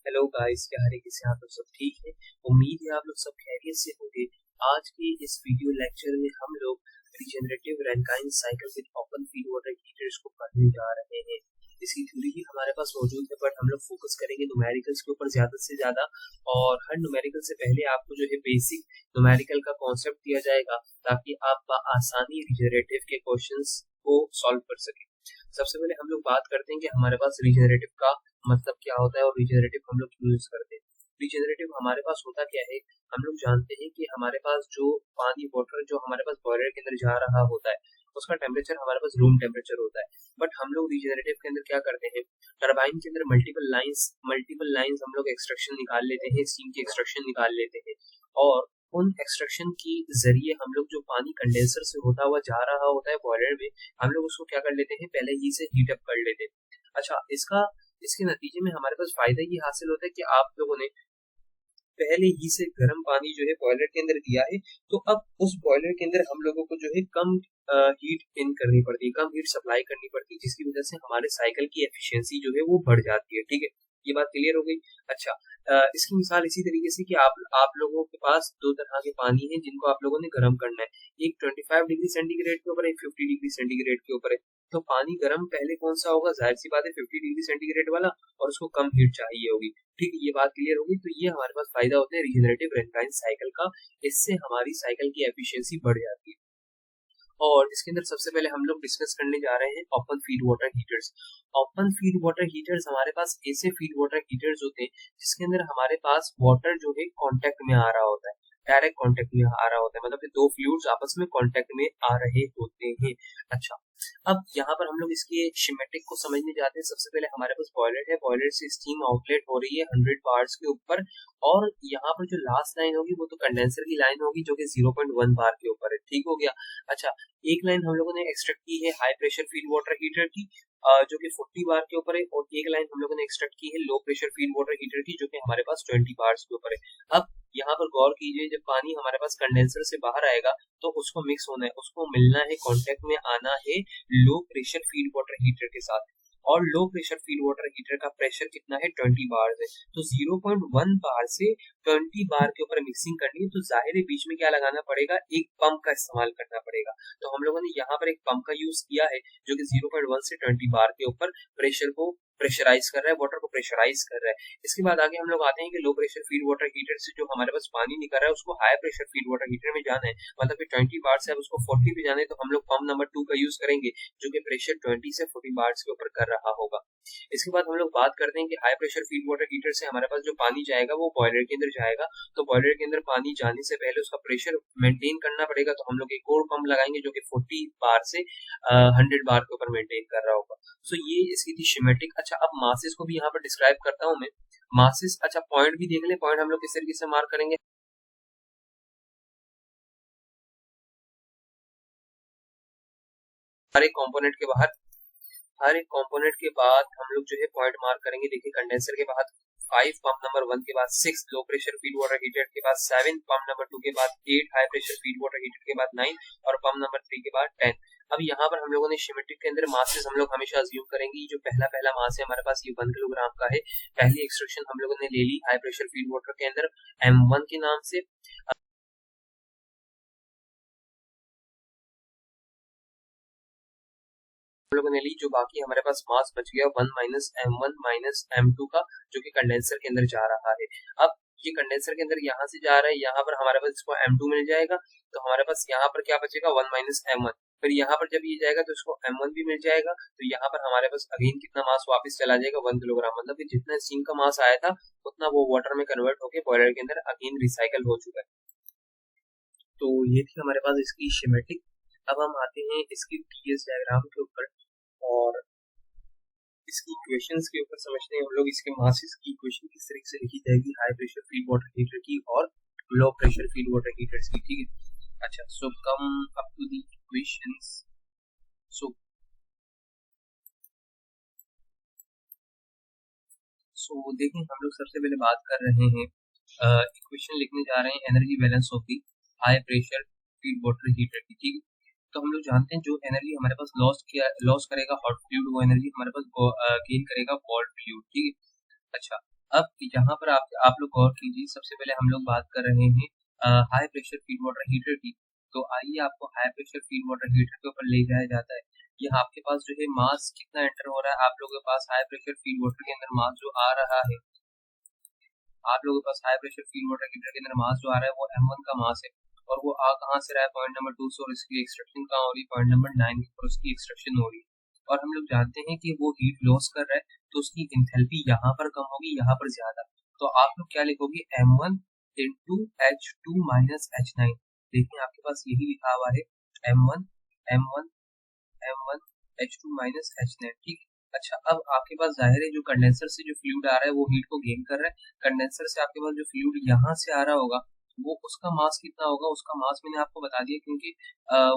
Hello guys, क्या हाल है? कैसे हैं आप लोग? सब ठीक है? उम्मीद है आप लोग सब खैरियत से होंगे। आज के इस वीडियो लेक्चर में हम लोग regenerative Rankine cycle with open feed water heaters को पढ़ने जा रहे हैं। इसकी थ्योरी भी हमारे पास मौजूद है, बट हम लोग फोकस करेंगे न्यूमेरिकल्स के ऊपर ज्यादा से ज्यादा। और हर न्यूमेरिकल से पहले आपको जो है बेसिक न्यूमेरिकल का कॉन्सेप्ट दिया जाएगा, ताकि आप आसानी रिजेनरेटिव के क्वेश्चंस को सॉल्व कर सकें। सबसे पहले हम लोग बात करते हैं कि हमारे पास रिजेनरेटिव का मतलब क्या होता है और रिजेनरेटिव हम लोग क्यों यूज करते हैं। रिजेनरेटिव हमारे पास होता क्या है, हम लोग जानते हैं कि हमारे पास जो पानी वाटर जो हमारे पास बॉयलर के अंदर जा रहा होता है, उसका टेम्परेचर हमारे पास रूम टेम्परेचर होता है। बट हम लोग रिजेनरेटिव के अंदर क्या करते हैं, टरबाइन के अंदर मल्टीपल लाइंस हम लोग एक्सट्रैक्शन निकाल लेते हैं, स्टीम की एक्सट्रैक्शन निकाल लेते हैं। और उन एक्सट्रैक्शन के जरिए हम लोग जो पानी कंडेंसर से होता हुआ जा रहा होता है बॉयलर में, हम लोग उसको क्या कर लेते हैं, पहले ही से हीट अप कर लेते हैं। अच्छा, इसके नतीजे में हमारे पास फायदा ये हासिल होता है कि आप लोगों ने पहले ही से गर्म पानी जो है बॉयलर के अंदर दिया है, तो अब उस बॉयलर के अंदर हम लोगों को जो है कम हीट इन करनी पड़ती है, कम हीट सप्लाई करनी पड़ती है, जिसकी वजह से हमारे साइकिल की एफिशिएंसी जो है वो बढ़ जाती है। ठीक है, ये बात क्लियर हो गई। अच्छा, इसकी मिसाल इसी तरीके से कि आप लोगों के पास दो तरह के पानी है जिनको आप लोगों ने गर्म करना है। एक 25 डिग्री सेंटीग्रेड के ऊपर, एक 50 डिग्री सेंटीग्रेड के ऊपर है। तो पानी गर्म पहले कौन सा होगा? जाहिर सी बात है 50 डिग्री सेंटीग्रेड वाला, और उसको कम हीट चाहिए होगी। ठीक है, ये बात क्लियर होगी। तो ये हमारे पास फायदा होता है रिजेनरेटिव रैंकाइन साइकिल का, इससे हमारी साइकिल की एफिशिएंसी बढ़ जाती है। और इसके अंदर सबसे पहले हम लोग डिस्कस करने जा रहे हैं open feed water heaters. Open feed water heaters हमारे पास ऐसे फीड वाटर हीटर्स होते हैं जिसके अंदर हमारे पास वाटर जो है कांटेक्ट में आ रहा होता है, डायरेक्ट कांटेक्ट में आ रहा होता है, मतलब कि दो फ्लूइड्स आपस में कांटेक्ट में आ रहे होते हैं। अच्छा, अब यहाँ पर हम लोग इसके शिमेटिक को समझने जाते हैं। सबसे पहले हमारे पास बॉयलर है, बॉयलर से स्टीम आउटलेट हो रही है 100 बार्स के ऊपर, और यहाँ पर जो लास्ट लाइन होगी वो तो कंडेंसर की लाइन होगी जो कि 0.1 बार के ऊपर है। ठीक हो गया। अच्छा, एक लाइन हम लोगों ने एक्सट्रैक्ट की है high pressure feed water heater की, जो कि 40 बार के ऊपर है, और एक लाइन हम लोगों ने एक्सट्रैक्ट की है लो प्रेशर फीड वाटर हीटर की, जो कि हमारे पास 20 बार्स के ऊपर है। अब यहाँ पर गौर कीजिए, जब पानी हमारे पास कंडेंसर से बाहर आएगा तो उसको मिक्स होना है, उसको मिलना है, कांटेक्ट में आना है लो प्रेशर फीड वाटर हीटर के साथ। और low pressure feed water heater का प्रेशर कितना है? 20 बार है। तो 0.1 बार से 20 बार के ऊपर मिक्सिंग करनी है, तो जाहिर है बीच में क्या लगाना पड़ेगा? एक पंप का इस्तेमाल करना पड़ेगा। तो हम लोगों ने यहाँ पर एक पंप का यूज किया है जो कि 0.1 से 20 बार के ऊपर प्रेशर को प्रेशराइज कर रहा है, वाटर को प्रेशराइज कर रहा है। इसके बाद आगे हम लोग आते हैं कि लो प्रेशर फीड वाटर हीटर से जो हमारे पास पानी निकल रहा है उसको high pressure feed water heater में जाना है, मतलब कि 20 बार से अब उसको 40 पे जाना है, तो हम लोग पंप नंबर 2 का यूज करेंगे जो कि प्रेशर 20 से 40 बार्स के ऊपर कर रहा होगा। इसके बाद हम लोग बात करते हैं कि high pressure feed water heater से हमारे पास जो पानी जाएगा वो बॉयलर के अंदर जाएगा। तो बॉयलर के अंदर पानी जाने से पहले उसका प्रेशर मेंटेन करना पड़ेगा, तो हम लोग एक और पंप लगाएंगे जो कि 40 बार से 100 बार के ऊपर मेंटेन कर रहा होगा। सो ये इसकी थी शिमेटिक। अच्छा, अब मासेस को भी यहाँ पर डिस्क्राइब करता हूँ मैं। मासेस, अच्छा पॉइंट भी देख ले, पॉइंट हम लोग किस तरीके से मार्क करेंगे। हर एक कंपोनेंट के बाहर, हर एक कंपोनेंट के बाद हम लोग जो है पॉइंट मार्क करेंगे। देखिए, कंडेंसर के बाद 5, पंप नंबर 1 के बाद 6 लो प्रेशर फीड वाटर हीटर के बाद 7, पंप नंबर 2 के बाद 8 high pressure feed water heater के बाद 9, और पंप नंबर 3 के बाद 10। अब यहाँ पर हम लोगों ने शिमेट्रिक के अंदर मासेस हम लोग हमेशा अज्यूम करेंगे। जो पहला मास है हमारे पास ये 1 किलोग्राम का है। पहली एक्सट्रैक्शन हम लोगों ने ले ली हाई प्रेशर फीड वाटर के अंदर M1 के नाम से। हम लोगों ने ली, जो बाकी हमारे पास मास बच गया 1 माइनस M1 माइनस M2 का, जो कि कंडेंसर के अंदर जा रहा है। अब ये कंडेंसर के अंदर यहाँ से जा रहा है, यहाँ पर हमारे पास इसको M2 मिल जाएगा, तो हमारे पास यहाँ पर क्या बचेगा? 1 माइनस M1। फिर यहाँ पर जब ये जाएगा तो इसको M1 भी मिल जाएगा, तो यहाँ पर हमारे पास अगेन कितना मास वापस चला जाएगा? 1 किलोग्राम। मतलब कि जितना स्टीम का मास आया था उतना वो वाटर में कन्वर्ट होकर बॉयलर के अंदर अगेन रिसाइकल हो चुका है। तो ये थी हमारे पास इसकी शिमेटिक। अब हम आते हैं इसकी TS डायग्राम के ऊपर, और इसकी इक्वेशंस के ऊपर समझते हैं हम लोग। इसके मासेस की इक्वेशन किस तरीके से लिखी जाएगी high pressure feed water heater की और low pressure feed water heaters की। ठीक है। अच्छा, so come up to the equations. So देखें, हम लोग सबसे पहले बात कर रहे हैं, इक्वेशन लिखने जा रहे हैं energy balance of the high pressure feed water heater की। ठीक है, तो हम लोग जानते हैं जो एनर्जी हमारे पास लॉस करेगा हॉट फ्लूइड, वो एनर्जी हमारे पास गेन करेगा कोल्ड फ्लूइड। ठीक है। अच्छा, अब यहाँ पर आप लोग गौर कीजिए, सबसे पहले हम लोग बात कर रहे हैं high pressure feed water heater की। तो आइए आपको high pressure feed water heater के ऊपर ले जाया जाता है। ये आपके पास जो है मास कितना एंटर हो रहा है, आप लोगों के पास हाई प्रेशर फीड वाटर के अंदर मास जो आ रहा है, आप लोगों के पास high pressure feed water heater के अंदर मास जो आ रहा है वो M1 का मास है, और वो आ कहाँ से रहा है, पॉइंट नंबर 2 से, और इसकी एक्सट्रैक्शन कहाँ हो रही है, पॉइंट नंबर 9 पर उसकी एक्सट्रैक्शन हो रही है। और हम लोग जानते हैं कि वो हीट लॉस कर रहा है, तो उसकी इंथैल्पी यहाँ पर कम होगी, यहाँ पर ज्यादा। तो आप लोग क्या लिखोगे, M1 into H2 minus H9। देखिए आपके पास यही लिखा हुआ है, M1 M1 M1 H2 minus H9, ठीक है। अच्छा, अब आपके पास जाहिर है जो कंडेंसर से जो फ्लूइड आ रहा है वो हीट को गेन कर रहा है। कंडेंसर से आपके पास जो फ्लूइड यहाँ से आ रहा होगा वो उसका मास कितना होगा, उसका मास मैंने आपको बता दिया, क्योंकि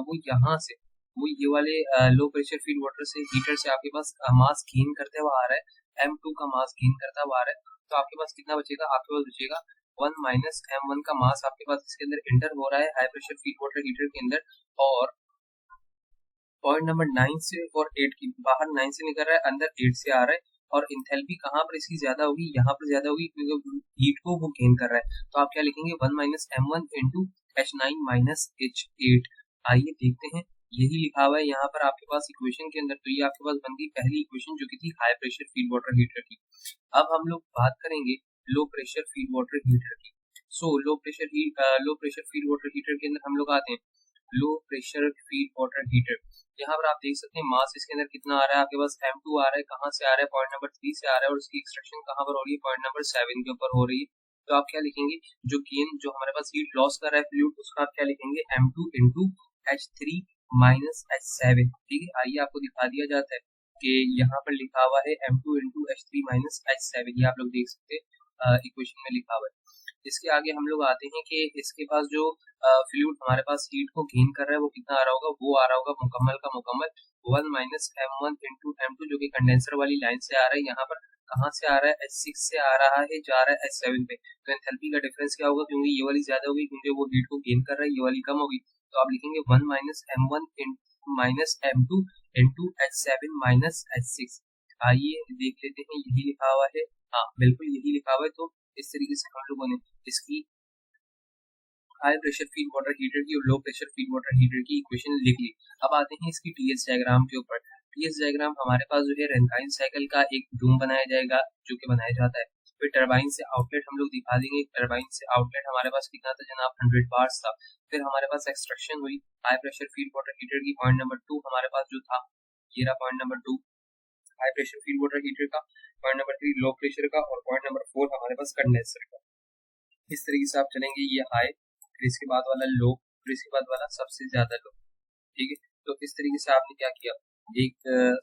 वो यहाँ से, वो ये वाले लो प्रेशर फीड वाटर से, हीटर से आपके पास मास गेन करते हुआ आ रहा है, M2 का मास गेन करता हुआ आ रहा है। तो आपके पास कितना बचेगा, आपके पास बचेगा 1 माइनस M1 का मास आपके पास इसके अंदर इंटर हो रहा है high pressure feed water heater के अंदर, और पॉइंट नंबर 9 से और 8 की, बाहर 9 से निकल रहा है, अंदर 8 से आ रहा है। और इंथैल्पी कहाँ पर इसकी ज्यादा होगी, यहाँ पर ज्यादा होगी, क्योंकि हीट को वो गेन कर रहा है। तो आप क्या लिखेंगे, 1 minus M1 into H9 minus H8। आइए देखते हैं, यही लिखा हुआ है यहाँ पर आपके पास इक्वेशन के अंदर। तो ये आपके पास बन गई पहली इक्वेशन जो कि थी high pressure feed water heater की। अब हम लोग बात करेंगे low pressure feed water heater की। Low pressure feed water heater के अंदर हम लोग आते हैं, low pressure feed water heater. यहाँ पर आप देख सकते हैं मास इसके अंदर कितना आ रहा है, आपके पास M2 आ रहा है, कहाँ से आ रहा है, पॉइंट नंबर 3 से आ रहा है, और उसकी एक्सट्रैक्शन कहाँ पर हो रही है, पॉइंट नंबर 7 के ऊपर हो रही है। तो आप क्या लिखेंगे, जो गेन, जो हमारे पास हीट लॉस कर रहा है फ्लूइड, उसका आप क्या लिखेंगे, M2 into H3 minus H7, ठीक है। आइए आपको दिखा दिया जाता है कि यहाँ पर लिखा हुआ है M2 into H3 minus H7, ये आप लोग देख सकते हैं इक्वेशन में लिखा हुआ है। इसके आगे हम लोग आते हैं कि इसके पास जो फ्लूइड हमारे पास हीट को गेन कर रहा है वो कितना आ रहा होगा, वो आ रहा होगा मुकम्मल का मुकम्मल 1 माइनस M1 इंटू M2, जो कि कंडेंसर वाली लाइन से आ रहा है। यहाँ पर कहाँ से आ रहा है, H6 से आ रहा है, जा रहा है H7 पे। तो एंथैल्पी का डिफरेंस क्या होगा, क्योंकि ये वाली ज्यादा होगी, क्योंकि वो हीट को गेन कर रहा है, ये वाली कम होगी। तो आप लिखेंगे 1 minus M1 minus M2 into H7 minus H6। आइए देख लेते हैं, यही लिखा हुआ है, हाँ बिल्कुल यही लिखा हुआ है। तो इस तरीके से हम लोगों ने इसकी high pressure feed water heater की और low pressure feed water heater की इक्वेशन लिख ली। अब आते हैं इसकी टीएस डायग्राम के ऊपर। टीएस डायग्राम हमारे पास जो है रैंकाइन साइकिल का एक डूम बनाया जाएगा, जो कि बनाया जाता है। फिर टरबाइन से आउटलेट हम लोग दिखा देंगे, टरबाइन से आउटलेट हमारे पास कितना था जनाब, 100 बार्स था। फिर हमारे पास एक्सट्रैक्शन हुई high pressure feed water heater की, पॉइंट नंबर 2 हमारे पास जो था, ये रहा point number 2 high pressure feed water heater का, पॉइंट नंबर 3 लो प्रेशर का, और पॉइंट नंबर 4 हमारे पास कंडेंसर का। इस तरीके से आप चलेंगे, ये हाई, फिर इसके बाद वाला लो, फिर इसके बाद वाला सबसे ज्यादा लो, ठीक है। तो इस तरीके से आपने क्या किया,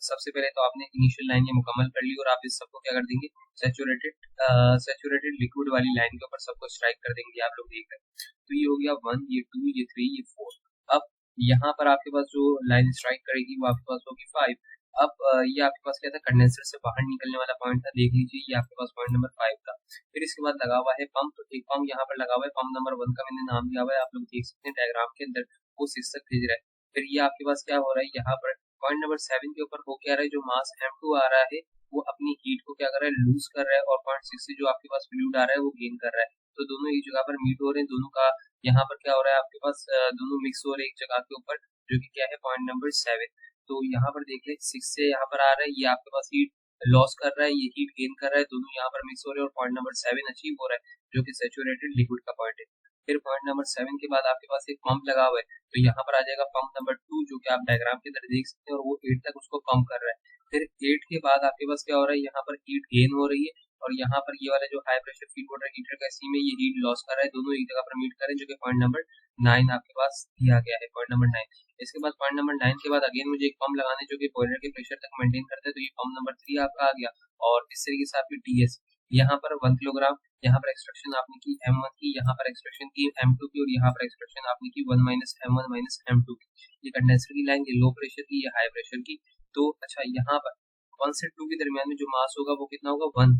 सबसे पहले तो आपने इनिशियल लाइन ये मुकम्मल कर ली, और आप इस सबको क्या कर देंगे, सैचुरेटेड लिक्विड वाली लाइन के ऊपर सबको स्ट्राइक कर देंगे, आप लोग देख रहे हैं। तो ये हो गया 1, ये 2, ये 3, ये 4। अब यहाँ पर आपके पास जो लाइन स्ट्राइक करेगी वो आपके पास होगी 5। अब ये आपके पास क्या था, कंडेंसर से बाहर निकलने वाला पॉइंट था, देख लीजिए ये आपके पास पॉइंट नंबर 5 था। फिर इसके बाद लगा हुआ है पंप, तो एक पंप यहाँ पर लगा हुआ है, पंप नंबर 1 का मैंने नाम दिया हुआ है, आप लोग देख सकते हैं डायग्राम के अंदर, वो 6 तक भेज रहा है। फिर ये आपके पास क्या हो रहा है, यहाँ पर पॉइंट नंबर 7 के ऊपर हो क्या रहा है, जो मास M2 आ रहा है वो अपनी हीट को क्या कर रहा है, लूज कर रहा है, और पॉइंट 6 से जो आपके पास फ्लूइड आ रहा है वो गेन कर रहा है। तो दोनों एक जगह पर मीट हो रहे हैं, दोनों का यहाँ पर क्या हो रहा है, आपके पास दोनों मिक्स हो रहे हैं एक जगह के ऊपर, जो कि क्या है पॉइंट नंबर 7। तो यहाँ पर देखिए 6 से यहाँ पर आ रहा है, ये आपके पास हीट लॉस कर रहा है, ये हीट गेन कर रहा है, दोनों यहाँ पर मिक्स हो रहे हैं, और पॉइंट नंबर 7 अचीव हो रहा है, जो कि सैचुरेटेड लिक्विड का पॉइंट है। फिर पॉइंट नंबर 7 के बाद आपके पास एक पंप लगा हुआ है, तो यहाँ पर आ जाएगा पंप नंबर 2, जो कि आप डायग्राम के अंदर देख सकते हैं, और वो 8 तक उसको पंप कर रहा है। फिर 8 के बाद आपके पास क्या हो रहा है, यहाँ पर हीट गेन हो रही है, और यहाँ पर ये वाला जो high pressure feed water heater का, इसी में ये हीट लॉस कर रहा है, दोनों एक जगह पर मीट कर रहे हैं, जो कि पॉइंट नंबर 9 आपके पास दिया गया है, पॉइंट नंबर 9। इसके बाद पॉइंट नंबर 9 के बाद अगेन मुझे एक पंप लगाना है, जो कि बॉयलर के प्रेशर तक मेंटेन करता है, तो ये पंप नंबर 3 आपका आ गया। और इस तरीके से आपकी टीएस, यहाँ पर 1 किलोग्राम, यहाँ पर एक्सट्रैक्शन आपने की M1 की, यहाँ पर एक्सट्रैक्शन की M2 की, और यहाँ पर एक्सट्रैक्शन आपने की 1 माइनस M1 माइनस M2 की। ये कंडेंसर की लाइन, ये लो प्रेशर की, ये हाई प्रेशर की। तो अच्छा, यहाँ पर 1 से 2 के दरमियान में जो मास होगा वो कितना होगा, 1।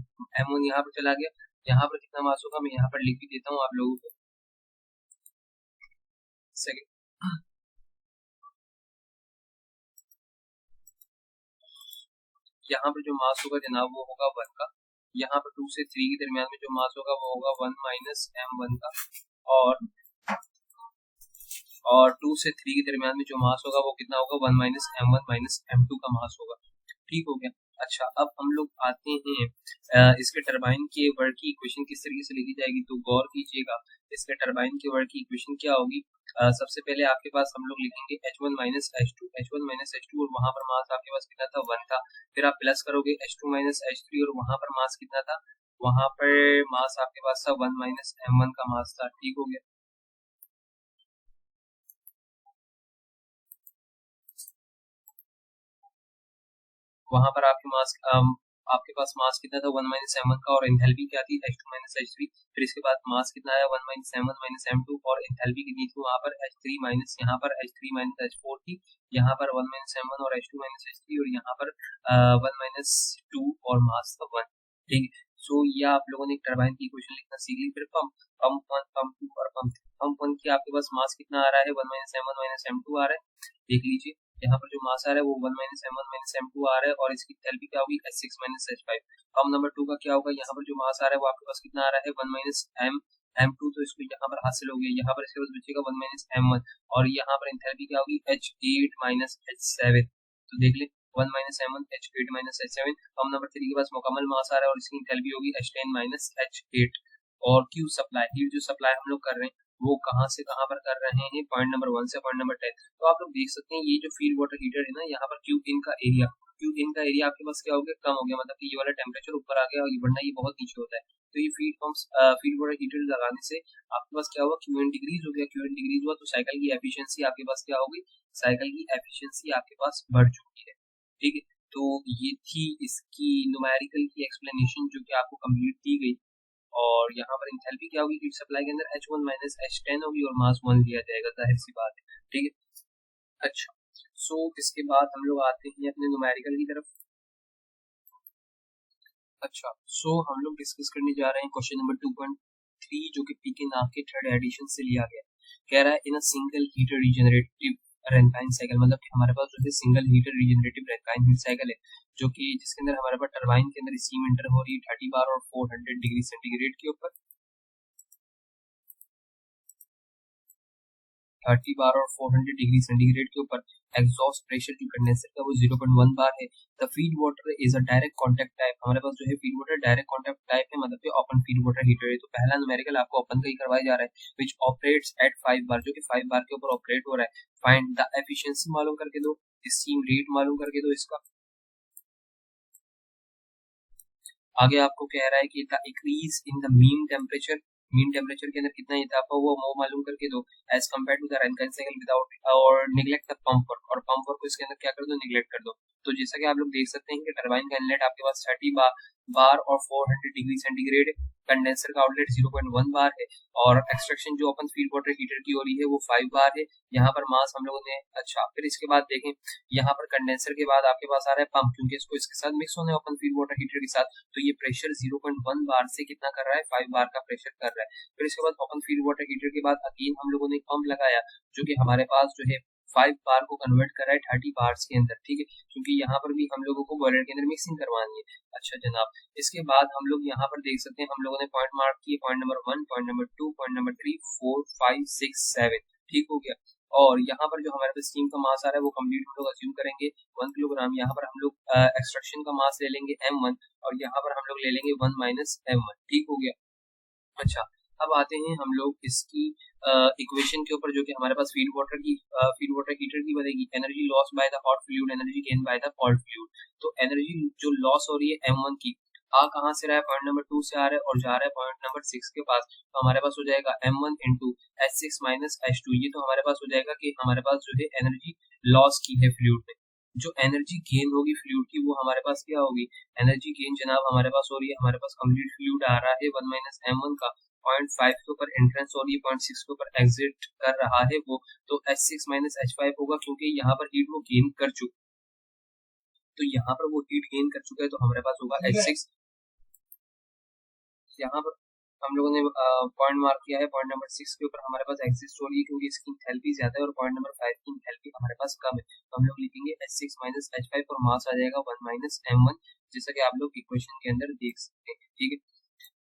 M1 यहाँ पर चला गया, यहाँ पर कितना मास होगा मैं यहाँ पर लिख भी देता हूँ आप लोगों को, सेकंड। यहाँ पर जो मास होगा जनाब वो होगा 1 का, यहाँ पर 2 से 3 के दरमियान में जो मास होगा वो होगा 1 माइनस m1 का, और 2 से 3 के दरमियान में जो मास होगा वो कितना होगा 1 माइनस m1 माइनस m2 का मास होगा। ठीक हो गया। अच्छा, अब हम लोग आते हैं इसके टरबाइन के वर्क की इक्वेशन किस तरीके से लिखी जाएगी, तो गौर कीजिएगा। इसके टरबाइन के वर्क की इक्वेशन क्या होगी। सबसे पहले आपके पास हम लोग लिखेंगे h1 माइनस h2 और वहां पर मास आपके पास कितना था 1 था। फिर आप प्लस करोगे h2 माइनस h3 और वहां पर मास कितना था, वहां पर मास आपके पास था 1 माइनस m1 का मास था। ठीक हो गया। वहां पर आपके पास मास कितना था 1 माइनस m1 का, और एंथैल्पी क्या थी h2 माइनस h3। फिर इसके बाद मास कितना आया 1 माइनस m1 माइनस m2, और एंथैल्पी कितनी थी वहां पर h3 माइनस, यहाँ पर h3 माइनस h4 थी, यहाँ पर 1 माइनस m1 और h2 माइनस h3, और यहाँ पर 1 माइनस 2 और मास था 1। ठीक है। सो ये आप लोगों ने टरबाइन की इक्वेशन लिखना सीख ली। फिर पंप 1, पंप 2 और पंप 1 की आपके पास मास कितना आ रहा है 1 माइनस m1 माइनस m2 आ रहा है। देख लीजिए यहाँ पर जो मास आ रहा है वो 1 माइनस m1 माइनस m2 आ रहा है, और इसकी एंथैल्पी क्या होगी h6 minus h5। Pump number 2 का क्या होगा, यहाँ पर जो मास आ रहा है वो आपके पास कितना आ रहा है 1 माइनस m2, तो इसको यहाँ पर हासिल हो गया। यहाँ पर इसके पास बचेगा 1 माइनस m1, और यहाँ पर एंथैल्पी क्या होगी h8 माइनस h7। तो देख ले 1 minus m1 h8 minus h7। Pump number 3 के पास मुकम्मल मास आ रहा है और इसकी एंथैल्पी होगी h10 माइनस h8। और क्यू सप्लाई, हीट जो सप्लाई हम लोग कर रहे हैं वो कहाँ से कहाँ पर कर रहे हैं, पॉइंट नंबर 1 से पॉइंट नंबर 10। तो आप लोग देख सकते हैं ये जो फील्ड वाटर हीटर है ना, यहाँ पर क्यू इन का एरिया आपके पास क्या हो गया, कम हो गया, मतलब कि ये वाला टेम्परेचर ऊपर आ गया, और ये वरना ये बहुत नीचे होता है। तो ये फील्ड वाटर हीटर लगाने से आपके पास क्या हुआ, क्यू इन डिक्रीज हो गया। क्यू इन डिक्रीज हुआ तो साइकिल की एफिशिएंसी आपके पास क्या होगी, साइकिल की एफिशिएंसी आपके पास बढ़ चुकी है। ठीक है। तो ये थी इसकी न्यूमेरिकल की एक्सप्लेनेशन जो कि आपको कंप्लीट दी गई। और यहाँ पर एंथैल्पी क्या होगी हीट सप्लाई के अंदर h1 माइनस h10 होगी, और मास 1 लिया जाएगा, जाहिर सी बात है। ठीक है। अच्छा, सो इसके बाद हम लोग आते हैं अपने न्यूमेरिकल की तरफ। अच्छा, सो हम लोग डिस्कस करने जा रहे हैं क्वेश्चन नंबर 2.3 जो कि पी के नाम के थर्ड एडिशन से लिया गया। कह रहा है in a single heater regenerative Rankine cycle, मतलब कि हमारे पास जो है single heater regenerative Rankine heat cycle है, जो कि जिसके अंदर हमारे पास टरबाइन के अंदर स्टीम एंटर हो रही है 30 बार और 400 डिग्री सेंटीग्रेड के ऊपर, 30 बार और 400 डिग्री सेंटीग्रेड के ऊपर। एग्जॉस्ट प्रेशर जो कंडेंसर का वो 0.1 बार है। The feed water is a direct contact type, हमारे पास जो है feed water direct contact type है, मतलब कि ओपन फीड वाटर हीटर है। तो पहला न्यूमेरिकल आपको ओपन का ही करवाया जा रहा है, व्हिच ऑपरेट्स एट 5 बार, जो कि 5 बार के ऊपर ऑपरेट हो रहा है। फाइंड द एफिशिएंसी मालूम करके दो, स्टीम रेट मालूम करके दो इसका। आगे आपको कह रहा है कि the increase in the mean temperature के अंदर कितना इजाफा हुआ वो मालूम करके दो, as compared to the Rankine cycle without, और निगलेक्ट द पंप वर्क, और पंप वर्क को इसके अंदर क्या कर दो, निगलेक्ट कर दो। तो जैसा कि आप लोग देख सकते हैं कि टरबाइन का इनलेट आपके पास 30 बार और 400 डिग्री सेंटीग्रेड, कंडेंसर का आउटलेट 0.1 बार है, और एक्सट्रैक्शन जो ओपन फीड वाटर हीटर की हो रही है वो 5 बार है। यहाँ पर मास हम लोगों ने, अच्छा फिर इसके बाद देखें, यहाँ पर कंडेंसर के बाद आपके पास आ रहा है पंप, क्योंकि इसको इसके साथ मिक्स होना है ओपन फीड वाटर हीटर के साथ, तो ये प्रेशर 0.1 बार से कितना कर रहा है, 5 बार का प्रेशर कर रहा है। फिर इसके बाद ओपन फीड वाटर हीटर के बाद अगेन हम लोगों ने पंप लगाया, जो कि हमारे पास जो है 5 बार को कन्वर्ट कर रहा है 30 बार्स के अंदर। ठीक है, क्योंकि यहाँ पर भी हम लोगों को बॉयलर के अंदर मिक्सिंग करवानी है। अच्छा जनाब, इसके बाद हम लोग यहाँ पर देख सकते हैं, हम लोगों ने पॉइंट मार्क किए, point number 1, point number 2, point number 3, 4, 5, 6, 7। ठीक हो गया। और यहाँ पर जो हमारे पास स्टीम का मास आ रहा है वो कंप्लीट हम लोग अज्यूम करेंगे 1 किलोग्राम। यहाँ पर हम लोग एक्सट्रैक्शन का मास ले लेंगे m1, और यहाँ पर हम लोग ले लेंगे 1 माइनस m1। ठीक हो गया। अच्छा, अब आते हैं हम लोग इसकी इक्वेशन के ऊपर, जो कि हमारे पास फीड वाटर हीटर की बनेगी। Energy loss by the hot fluid, energy gain by the cold fluid. तो एनर्जी जो लॉस हो रही है m1 की, आ कहाँ से रहा है, पॉइंट नंबर 2 से आ रहा है और जा रहा है पॉइंट नंबर 6 के पास। तो हमारे पास हो जाएगा m1 into h6 minus h2। ये तो हमारे पास हो जाएगा कि हमारे पास जो है एनर्जी लॉस की है फ्लूइड में। जो एनर्जी गेन होगी फ्लूइड की वो हमारे पास क्या होगी, एनर्जी गेन जनाब हमारे पास हो रही है, हमारे पास कंप्लीट फ्लूइड आ रहा है 1 माइनस m1 का, 0.5 के ऊपर एंट्रेंस हो रही है, 0.6 के ऊपर एग्जिट कर रहा है वो, तो h6 माइनस h5 होगा, क्योंकि यहाँ पर हीट वो गेन कर चुका, तो यहाँ पर वो हीट गेन कर चुका है, तो हमारे पास होगा h6। यहाँ पर हम लोगों ने पॉइंट मार्क किया है। पॉइंट नंबर 6 के ऊपर हमारे पास एग्जिस्ट हो रही है क्योंकि इसकी इंथैल्पी ज्यादा है और पॉइंट नंबर 5 की इंथैल्पी हमारे पास कम है, तो हम लोग लिखेंगे H6 माइनस H5 और मास आ जाएगा 1 माइनस M1, जैसा कि आप लोग इक्वेशन के अंदर देख सकते हैं। ठीक है।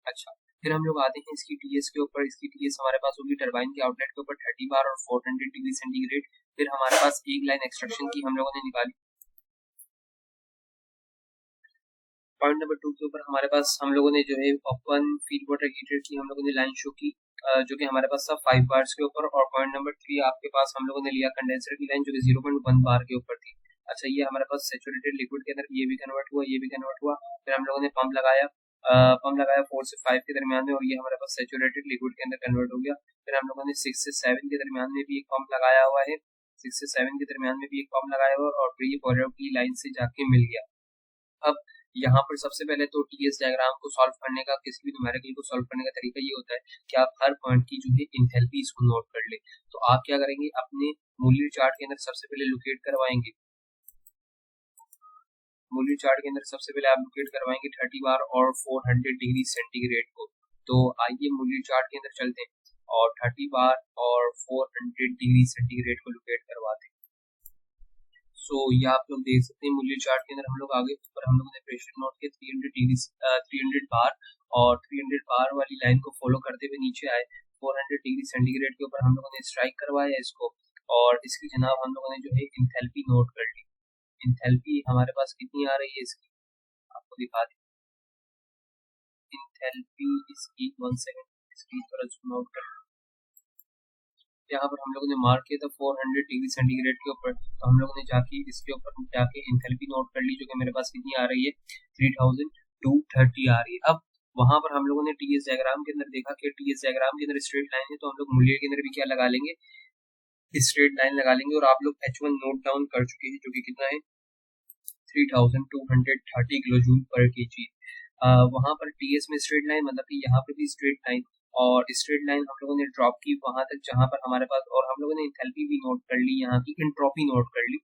अच्छा, फिर हम लोग आते हैं इसकी टीएस के ऊपर। इसकी टीएस हमारे पास होगी टरबाइन के आउटलेट के ऊपर 30 बार और 400 डिग्री सेंटीग्रेड। फिर हमारे पास एक लाइन एक्सट्रैक्शन की हम लोगों ने निकाली। पॉइंट नंबर 2 के ऊपर हमारे पास हम लोगों ने जो है ओपन फीड वाटर हीटर की हम लोगों ने लाइन शो की, जो कि हमारे पास था 5 बार्स के ऊपर। और पॉइंट नंबर 3 आपके पास हम लोगों ने लिया कंडेंसर की लाइन जो कि 0.1 बार के ऊपर थी। अच्छा, ये हमारे पास सैचुरेटेड लिक्विड के अंदर ये भी कन्वर्ट हुआ, ये भी कन्वर्ट हुआ। फिर हम लोगों ने पंप लगाया 4 से 5 के दरमियान में, और ये हमारे पास सैचुरेटेड लिक्विड के अंदर कन्वर्ट हो गया। फिर हम लोगों ने 6 से 7 के दरमियान में भी एक पंप लगाया हुआ है, 6 से 7 के दरमियान में भी एक पंप लगाया हुआ, और फिर ये बॉयलर की लाइन से जाके मिल गया। अब यहाँ पर सबसे पहले तो टीएस डायग्राम को सॉल्व करने का, किसी भी न्यूमेरिकल को सॉल्व करने का तरीका ये होता है कि आप हर पॉइंट की जो है इंथैल्पी इसको नोट कर ले। तो आप क्या करेंगे, अपने मूल्य चार्ट के अंदर सबसे पहले लोकेट करवाएंगे, मूल्य चार्ट के अंदर सबसे पहले आप लोकेट करवाएंगे 30 बार और 400 डिग्री सेंटीग्रेड को। तो आइए मूल्य चार्ट के अंदर चलते हैं और 30 बार और 400 डिग्री सेंटीग्रेड को लोकेट करवाते हैं। सो ये आप लोग देख सकते हैं मूल्य चार्ट के अंदर हम लोग आगे ऊपर हम लोगों ने प्रेशर नोट के 300 बार और 300 बार वाली लाइन को फॉलो करते हुए नीचे आए 400 डिग्री सेंटीग्रेड के ऊपर हम लोगों ने स्ट्राइक करवाया इसको, और इसकी जनाब हम लोगों ने जो है इंथैल्पी नोट कर ली। इंथैल्पी हमारे पास कितनी आ रही है इसकी आपको दिखा दी। इंथैल्पी इसकी 1 सेकंड, इसकी थोड़ा जूम आउट कर, यहाँ पर हम लोगों ने मार्क किया था 400 डिग्री सेंटीग्रेड के ऊपर, तो हम लोगों ने जाके इसके ऊपर जाके इंथैल्पी नोट कर ली, जो कि मेरे पास कितनी आ रही है 3230 आ रही है। अब वहां पर हम लोगों ने टीएस डायग्राम के अंदर देखा कि टीएस डायग्राम के अंदर स्ट्रेट लाइन है, तो हम लोग मूल्य के अंदर भी क्या लगा लेंगे, स्ट्रेट लाइन लगा लेंगे। और आप लोग H1 नोट डाउन कर चुके हैं, जो कि कितना है 3230 किलो जूल पर केजी। वहां पर टीएस में स्ट्रेट लाइन मतलब कि यहाँ पे भी स्ट्रेट लाइन, और स्ट्रेट लाइन हम लोगों ने ड्रॉप की वहां तक जहां पर हमारे पास, और हम लोगों ने इंथैल्पी भी नोट कर ली, यहाँ की एंट्रोपी नोट कर ली।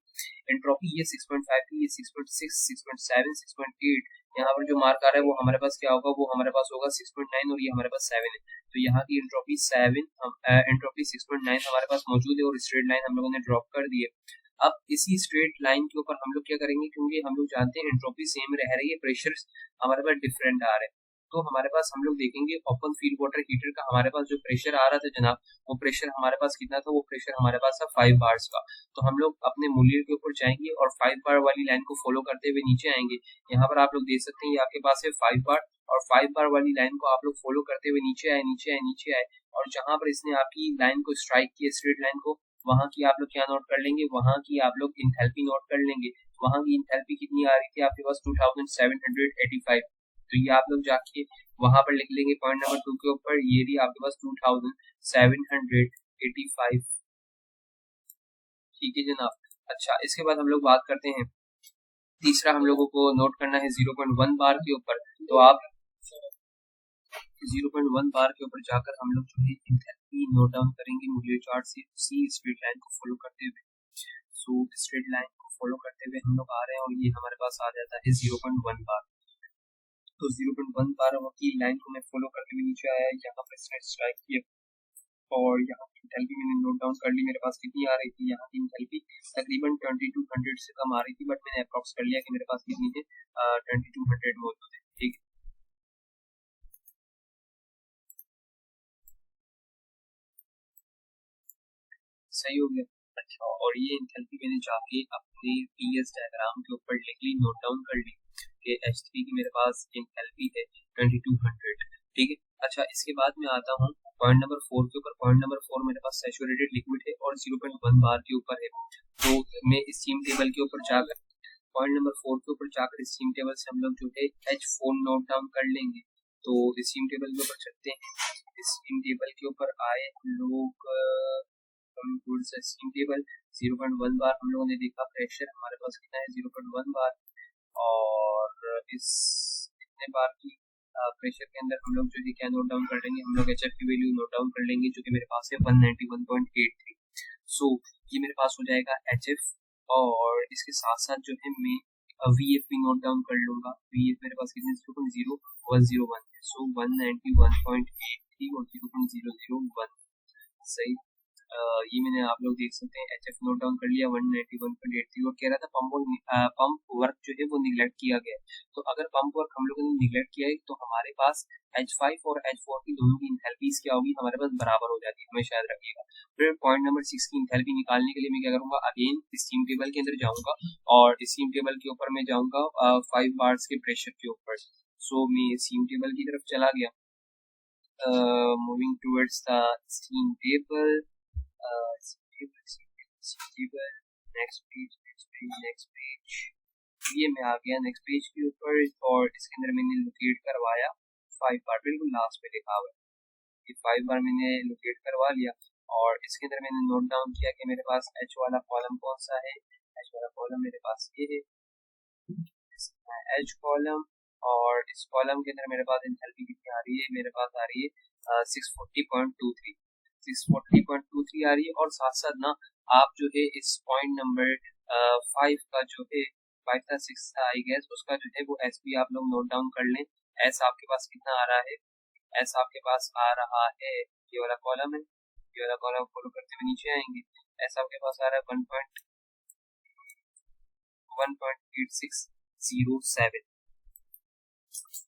एंट्रोपी ये 6.5 की, ये 6.6, 6.7, 6.8, यहाँ पर जो मार्क आ रहा है वो हमारे पास क्या होगा, वो हमारे पास होगा 6.9, और ये हमारे पास 7 है। तो यहाँ की एंट्रोपी 7, एंट्रोपी 6.9 हमारे पास मौजूद है, और स्ट्रेट लाइन हम लोगों ने ड्रॉप कर दी है। अब इसी स्ट्रेट लाइन के ऊपर हम लोग क्या करेंगे, क्योंकि हम लोग जानते हैं एंट्रोपी सेम रह रही है, प्रेशर हमारे पास डिफरेंट आ रहे हैं, तो हमारे पास हम लोग देखेंगे ओपन फील्ड वाटर हीटर का हमारे पास जो प्रेशर आ रहा था जनाब, वो प्रेशर हमारे पास कितना था, वो प्रेशर हमारे पास था 5 बार्स का। तो हम लोग अपने मूल्य के ऊपर जाएंगे और 5 बार वाली लाइन को फॉलो करते हुए नीचे आएंगे। यहाँ पर आप लोग देख सकते हैं ये आपके पास है 5 बार, और 5 बार वाली लाइन को आप लोग फॉलो करते हुए नीचे आए, नीचे आए, नीचे आए, और जहां पर इसने आपकी लाइन को स्ट्राइक किया स्ट्रेट लाइन को, वहां की आप लोग क्या नोट कर लेंगे, वहां की आप लोग इंथैल्पी नोट कर लेंगे। वहां की इंथैल्पी कितनी आ रही थी आपके पास 2785, तो ये आप लोग जाके वहां पर लिख लेंगे पॉइंट नंबर 2 के ऊपर, ये भी आपके पास 2785। ठीक है जनाब। अच्छा, इसके बाद हम लोग बात करते हैं, तीसरा हम लोगों को नोट करना है 0.1 बार के ऊपर। तो आप 0.1 बार के ऊपर जाकर हम लोग जो है इंथैल्पी नोट डाउन करेंगे मूल्य चार्ट से उसी स्ट्रेट लाइन को फॉलो करते हुए। सो स्ट्रेट लाइन को फॉलो करते हुए हम लोग आ रहे हैं, और ये हमारे पास आ जाता है 0.1 बार। तो 0.1 बार की लाइन को मैं फॉलो करते हुए नीचे आया, यहाँ पर स्ट्राइक किया, और यहाँ की इंथैल्पी मैंने नोट डाउन कर ली। मेरे पास कितनी आ रही थी, यहाँ की इंथैल्पी तकरीबन 2200 से कम आ रही थी, बट मैंने अप्रॉक्स कर लिया कि मेरे पास कितनी है 2200 मौजूद है। ठीक है, सही हो गया। अच्छा, और ये इंथैल्पी मैंने जाके अपने टीएस डायग्राम के ऊपर लिख ली, नोट डाउन कर ली कि H3 की मेरे पास इंथैल्पी है 2200। ठीक है। अच्छा, इसके बाद मैं आता हूँ पॉइंट नंबर 4 के ऊपर। पॉइंट नंबर 4 मेरे पास सैचुरेटेड लिक्विड है और 0.1 बार के ऊपर है। तो मैं स्टीम टेबल के ऊपर जाकर पॉइंट नंबर 4 के ऊपर जाकर स्टीम टेबल से हम लोग जो है H4 नोट डाउन कर लेंगे। तो स्टीम टेबल के ऊपर चलते हैं। स्टीम टेबल के ऊपर आए हम लोग, स्टीम टेबल 0.1 बार हम लोगों ने देखा, प्रेशर हमारे पास कितना है 0.1 बार, और इस कितने बार की प्रेशर के अंदर हम लोग जो है क्या नोट डाउन कर लेंगे, हम लोग HF की वैल्यू नोट डाउन कर लेंगे, जो कि मेरे पास है 191.83। सो ये मेरे पास हो जाएगा HF, और इसके साथ साथ जो है मैं VF भी नोट डाउन कर लूंगा। VF मेरे पास कितने 0.0101 है, सो 191.83 और 0.001 सही। ये मैंने आप लोग देख सकते हैं HF नोट डाउन कर लिया 191.83 और कह रहा था पंप वर्क जो है वो निगलेक्ट किया गया है। तो अगर पंप वर्क हम लोगों ने निगलेक्ट किया है तो हमारे पास H5 और H4 की दोनों की इंथैल्पीज क्या होगी, हमारे पास बराबर हो जाती है, हमें याद रखिएगा। फिर पॉइंट नंबर 6 की इंथैल्पी निकालने के लिए मैं क्या करूंगा, अगेन स्टीम टेबल के अंदर जाऊंगा और स्टीम टेबल के ऊपर मैं जाऊंगा 5 बार्स के प्रेशर के ऊपर। सो मैं स्टीम टेबल की तरफ चला गया, moving towards the steam table, next page. ये मैं आ गया नेक्स्ट पेज के ऊपर और इसके अंदर मैंने लोकेट करवाया 5 बार, बिल्कुल लास्ट में लिखा हुआ है, ये 5 बार मैंने लोकेट करवा लिया और इसके अंदर मैंने नोट डाउन किया कि मेरे पास H वाला कॉलम कौन सा है। H वाला कॉलम मेरे पास ये है, H कॉलम, और इस कॉलम के अंदर मेरे पास एंथैल्पी कितनी आ रही है, मेरे पास आ रही है 640.23 640.23 आ रही है। और साथ साथ ना आप जो है इस पॉइंट नंबर 5 का जो है 5 था 6 था आई गेस, उसका जो है वो एस भी आप लोग नोट डाउन कर लें। एस आपके पास कितना आ रहा है, एस आपके पास आ रहा है, ये वाला कॉलम है, ये वाला कॉलम फॉलो करते हुए नीचे आएंगे, एस आपके पास आ रहा है 1.8607।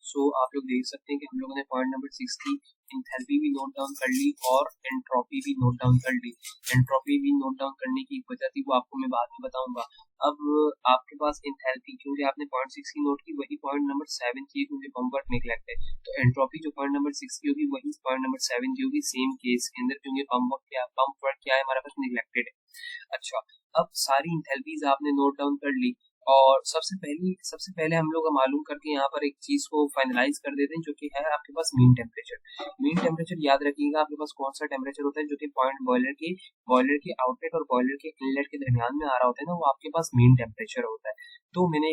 सो आप लोग देख सकते हैं कि हम लोगों ने पॉइंट नंबर 6 की एंथैल्पी भी नोट डाउन कर ली और एंट्रोपी भी नोट डाउन कर ली। एंट्रोपी भी नोट डाउन करने की एक वजह थी, वो आपको मैं बाद में बताऊंगा। अब आपके पास एंथैल्पी, क्योंकि आपने पॉइंट 6 की नोट की, वही पॉइंट नंबर 7 की, क्योंकि पंप वर्क निगलेक्ट है, तो एंट्रोपी जो पॉइंट नंबर 6 की होगी वही पॉइंट नंबर 7 की होगी सेम केस के अंदर, क्योंकि पंप वर्क क्या है हमारे पास निगलेक्टेड है। अच्छा, अब सारी इंथैल्पीज आपने नोट डाउन कर ली और सबसे पहले हम लोग मालूम करके यहाँ पर एक चीज को फाइनलाइज कर देते हैं, जो कि है आपके पास मीन टेम्परेचर। मीन टेम्परेचर याद रखिएगा, आपके पास कौन सा टेम्परेचर होता है जो कि पॉइंट बॉयलर के आउटलेट और बॉयलर के इनलेट के दरमियान में आ रहा होता है ना, वो आपके पास मीन टेम्परेचर होता है। तो मैंने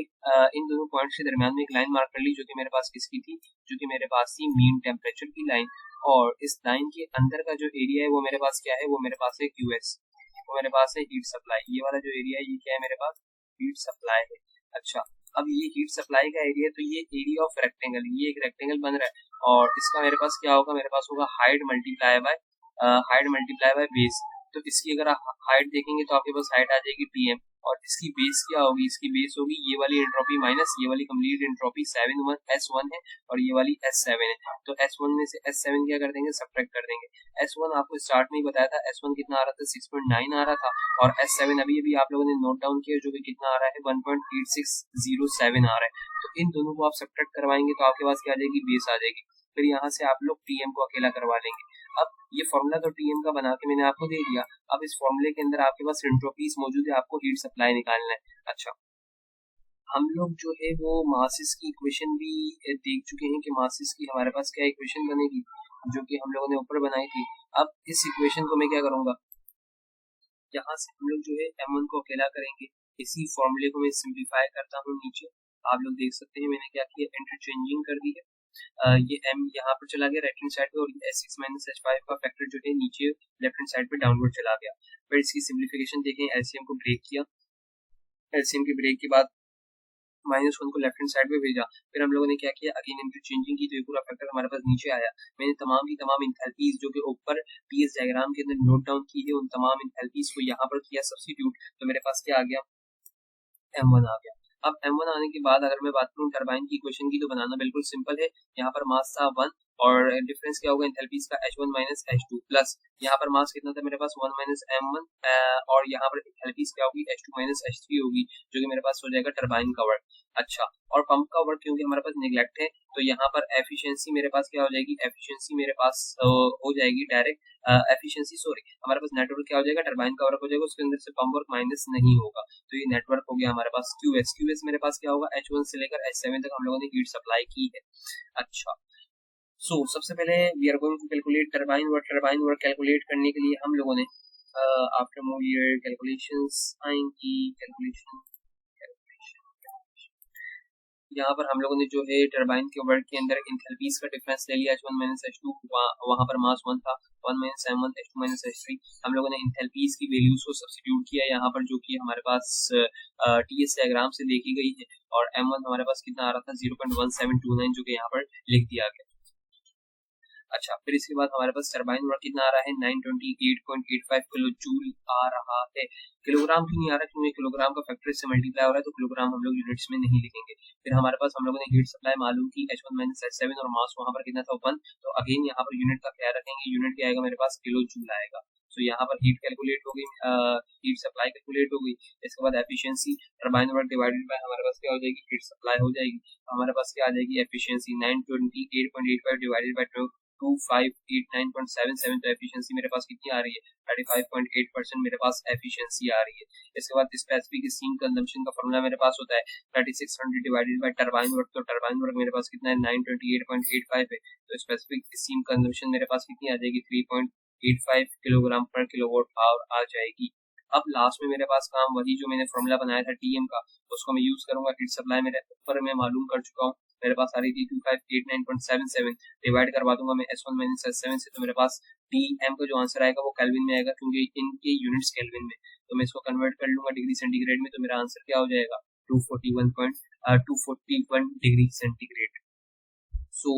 इन दोनों पॉइंट्स के दरमियान में एक लाइन मार्क कर ली, जो कि मेरे पास किसकी थी, जो कि मेरे पास थी मीन टेम्परेचर की लाइन। और इस लाइन के अंदर का जो एरिया है वो मेरे पास क्या है, वो मेरे पास है QS, वो मेरे पास है हीट सप्लाई। ये वाला जो एरिया है ये क्या है मेरे पास, हीट सप्लाई है। अच्छा, अब ये हीट सप्लाई का एरिया है, तो ये एरिया ऑफ रेक्टेंगल, ये एक रेक्टेंगल बन रहा है और इसका मेरे पास क्या होगा, मेरे पास होगा हाइट मल्टीप्लाई बाय बेस। तो इसकी अगर आप हाइट देखेंगे तो आपके पास हाइट आ जाएगी TM, और इसकी बेस क्या होगी, इसकी बेस होगी ये वाली एंट्रोपी माइनस ये वाली कंप्लीट एंट्रोपी S1 है और ये वाली S7 है। तो S1 में से S7 क्या कर देंगे, सब्ट्रैक्ट कर देंगे। S1 आपको स्टार्ट में ही बताया था, S1 कितना आ रहा था 6.9 आ रहा था, और S7 अभी अभी आप लोगों ने नोट डाउन किया जो कि कितना आ रहा है 1.8607 आ रहा है। तो इन दोनों को आप सब्ट्रैक्ट करवाएंगे तो आपके पास क्या आ जाएगी, बेस आ जाएगी। फिर यहाँ से आप लोग TM को अकेला करवा लेंगे। अब ये फॉर्मूला तो TM का बना के मैंने आपको दे दिया, अब इस फॉर्मूले के अंदर आपके पास एंट्रोपीज मौजूद है, आपको हीट सप्लाई निकालना है। अच्छा, हम लोग जो है वो मासेस की इक्वेशन भी देख चुके हैं कि मासेस की हमारे पास क्या इक्वेशन बनेगी, जो कि हम लोगों ने ऊपर बनाई थी। अब इस इक्वेशन को मैं क्या करूंगा, यहाँ से हम लोग जो है M1 को अकेला करेंगे, इसी फॉर्मूले को मैं सिंप्लीफाई करता हूँ नीचे। आप लोग देख सकते हैं मैंने क्या किया, इंटरचेंजिंग कर दी है। ये M यहाँ पर चला गया राइट हैंड साइड पे, और S6 माइनस H5 का फैक्टर जो है नीचे लेफ्ट हैंड साइड पे डाउनवर्ड चला गया। फिर इसकी सिंप्लीफिकेशन देखें, LCM को ब्रेक किया, LCM के ब्रेक के बाद -1 को लेफ्ट हैंड साइड पे भेजा। फिर हम लोगों ने क्या किया, अगेन इंटरचेंजिंग की, तो ये पूरा फैक्टर हमारे पास नीचे आया। मैंने तमाम की तमाम इंथैल्पीज जो कि ऊपर PS डायग्राम के अंदर नोट डाउन की है, उन तमाम इंथैल्पीज को यहाँ पर किया सब्स्टिट्यूट, तो मेरे पास क्या आ गया, M1 आ गया। अब M1 आने के बाद अगर मैं बात करूँ टरबाइन की इक्वेशन की, तो बनाना बिल्कुल सिंपल है। यहाँ पर मास था 1 और डिफरेंस क्या होगा एंथैल्पीज का, H1 माइनस H2 प्लस यहाँ पर मास कितना था मेरे पास 1 माइनस M1, और यहाँ पर एंथैल्पीज क्या होगी, H2 माइनस H3 होगी, जो कि मेरे पास हो जाएगा टरबाइन का वर्क। अच्छा, और पंप का वर्क क्योंकि हमारे पास निगलेक्ट है, तो यहाँ पर एफिशिएंसी मेरे पास क्या हो जाएगी, एफिशिएंसी मेरे पास हो जाएगी डायरेक्ट एफिशिएंसी, सॉरी हमारे पास नेटवर्क क्या हो जाएगा, टरबाइन का वर्क हो जाएगा, उसके अंदर से पंप वर्क माइनस नहीं होगा, तो ये नेटवर्क हो गया हमारे पास QS मेरे पास क्या होगा, H1 से लेकर H7 तक हम लोगों ने हीट सप्लाई की है। अच्छा, सबसे पहले we are going to calculate turbine work calculate करने के लिए हम लोगों ने आफ्टर मूव ईयर कैलकुलेशंस आएंगी, कैलकुलेशन यहाँ पर हम लोगों ने जो है टरबाइन के वर्क के अंदर इंथैल्पीज का डिफरेंस ले लिया H1 माइनस H2, वहाँ पर मास 1 था, 1 minus M1 H2 minus H3। हम लोगों ने इंथैल्पीज की वैल्यूज को सब्स्टिट्यूट किया यहाँ पर, जो कि हमारे पास TS डायग्राम से देखी गई है, और M1 हमारे पास कितना आ रहा था 0.1729, जो कि यहाँ पर लिख दिया गया। अच्छा, फिर इसके बाद हमारे पास टरबाइन वर्क कितना आ रहा है 928.85 किलो जूल आ रहा है। किलोग्राम क्यों नहीं आ रहा है? क्योंकि किलोग्राम का फैक्टर से मल्टीप्लाई हो रहा है, तो किलोग्राम हम लोग यूनिट्स में नहीं लिखेंगे। फिर हमारे पास हम लोगों ने हीट सप्लाई मालूम की H1 माइनस H7, और मास वहां पर कितना था 1, तो अगेन यहाँ पर यूनिट का क्या रखेंगे, यूनिट क्या आएगा मेरे पास किलो जूल आएगा। तो यहाँ पर हीट कैलकुलेट हो गई, हीट सप्लाई कैलकुलेट हो गई। इसके बाद efficiency turbine work divided by हमारे पास क्या हो जाएगी, हीट सप्लाई हो जाएगी। हमारे पास क्या आ जाएगी एफिशिएंसी 928.85 डिवाइडेड बाय 2589.77, तो एफिशिएंसी मेरे पास कितनी आ रही है 35.8% मेरे पास एफिशिएंसी आ रही है। इसके बाद स्पेसिफिक स्टीम कंजम्पशन का फॉर्मूला मेरे पास होता है 3600 डिवाइडेड बाय टरबाइन वर्क, तो टरबाइन वर्क मेरे पास कितना है 928.85 है, तो स्पेसिफिक स्टीम कंजम्पशन मेरे पास कितनी आ जाएगी 3.85 किलोग्राम पर किलोवाट आवर आ जाएगी। अब लास्ट में मेरे पास काम वही जो मैंने फॉर्मूला बनाया था टीएम का, उसको मैं यूज करूंगा। हीट सप्लाई मेरे ऊपर मैं मालूम कर चुका हूँ, मेरे पास आ रही थी 2589.77, डिवाइड करवा दूंगा मैं S1 माइनस S7 से, तो मेरे पास टीएम का जो आंसर आएगा वो केल्विन में आएगा, क्योंकि इनके यूनिट्स केल्विन में। तो मैं इसको कन्वर्ट कर लूंगा डिग्री सेंटीग्रेड में, तो मेरा आंसर क्या हो जाएगा 241 डिग्री सेंटीग्रेड। सो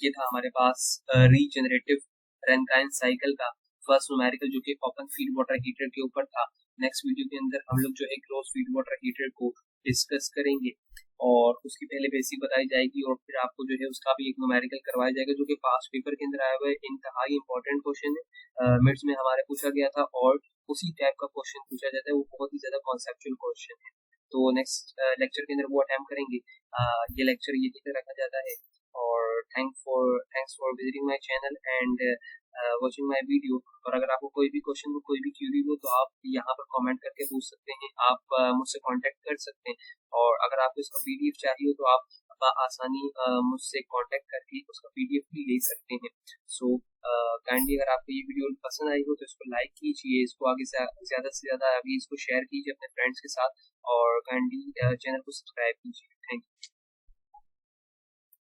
ये था हमारे पास रीजनरेटिव रैंकाइन साइकिल का फर्स्ट न्यूमेरिकल, जो कि ओपन फीड वाटर हीटर के ऊपर था। नेक्स्ट वीडियो के अंदर हम लोग जो है क्लोज फीड वाटर हीटर को डिस्कस करेंगे, और उसकी पहले बेसिक बताई जाएगी, और फिर आपको जो है उसका भी एक न्यूमेरिकल करवाया जाएगा, जो कि पास्ट पेपर के अंदर आया हुआ है। इंतहाई इंपॉर्टेंट क्वेश्चन है, मिड्स में हमारे पूछा गया था, और उसी टाइप का क्वेश्चन पूछा जाता है, वो बहुत ही ज्यादा कॉन्सेप्चुअल क्वेश्चन है। तो नेक्स्ट लेक्चर के अंदर वो अटेम्प्ट करेंगे। ये लेक्चर ये किधर रखा जाता है, और thanks for visiting my channel and watching my video. और अगर आपको कोई भी क्वेश्चन हो, कोई भी क्यूरी हो, तो आप यहाँ पर कमेंट करके पूछ सकते हैं, आप मुझसे कांटेक्ट कर सकते हैं। और अगर आपको इसका पीडीएफ चाहिए, तो आप आसानी मुझसे कांटेक्ट करके उसका पीडीएफ भी ले सकते हैं। सो काइंडली अगर आपको ये वीडियो पसंद आई हो, तो इसको लाइक कीजिए, इसको आगे से ज़्यादा आगे इसको शेयर कीजिए अपने फ्रेंड्स के साथ, और काइंडली चैनल को सब्सक्राइब कीजिए। Thank you.